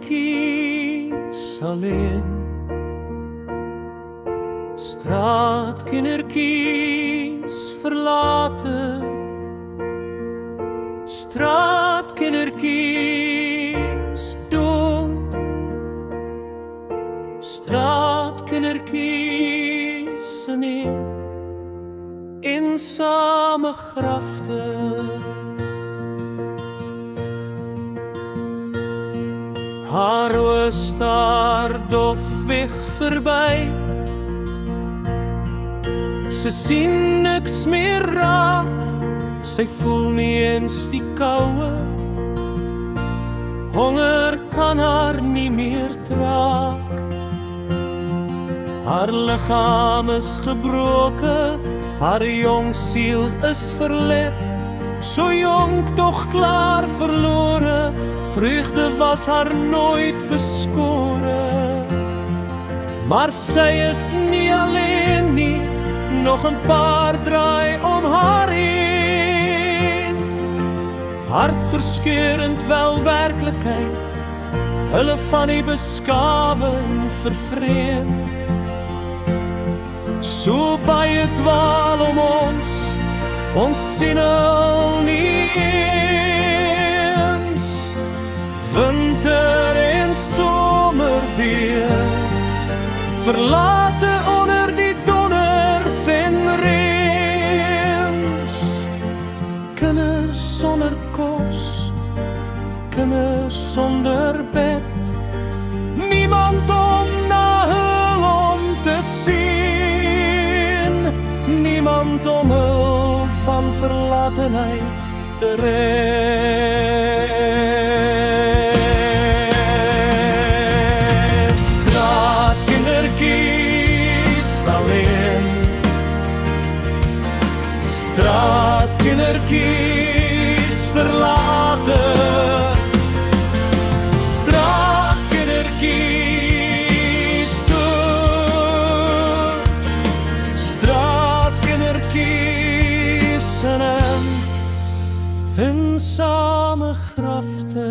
straatkindertjies alleen. Straatkindertjies verlate, straatkindertjies dood, straatkindertjies in die eensame grafte. Haar oë staar dof weg verby, sy sien niks meer raak, sy voel nie eens die koue, honger kan haar nie meer traak. Haar liggaam is gebroken, haar jong siel is verlet, so jong toch klaar verloren, vreugde was haar nooit beskore. Maar sy is nie alleen nie, nog een paar draai om haar heen. Hartverskeurend wel werklikheid, hulle van die beskawing vervreemd. So baie dwaal om ons sien al nie eens. Winter en somer deur, verlate onder die donders en reëns. Kinders sonder kos, kinders sonder bed, niemand om na hul om te sien, niemand om hul van verlatenheid te red. Straatkindertjies alleen, straatkindertjies verlate, straatkindertjies dood, straatkindertjies in een eensame grafte.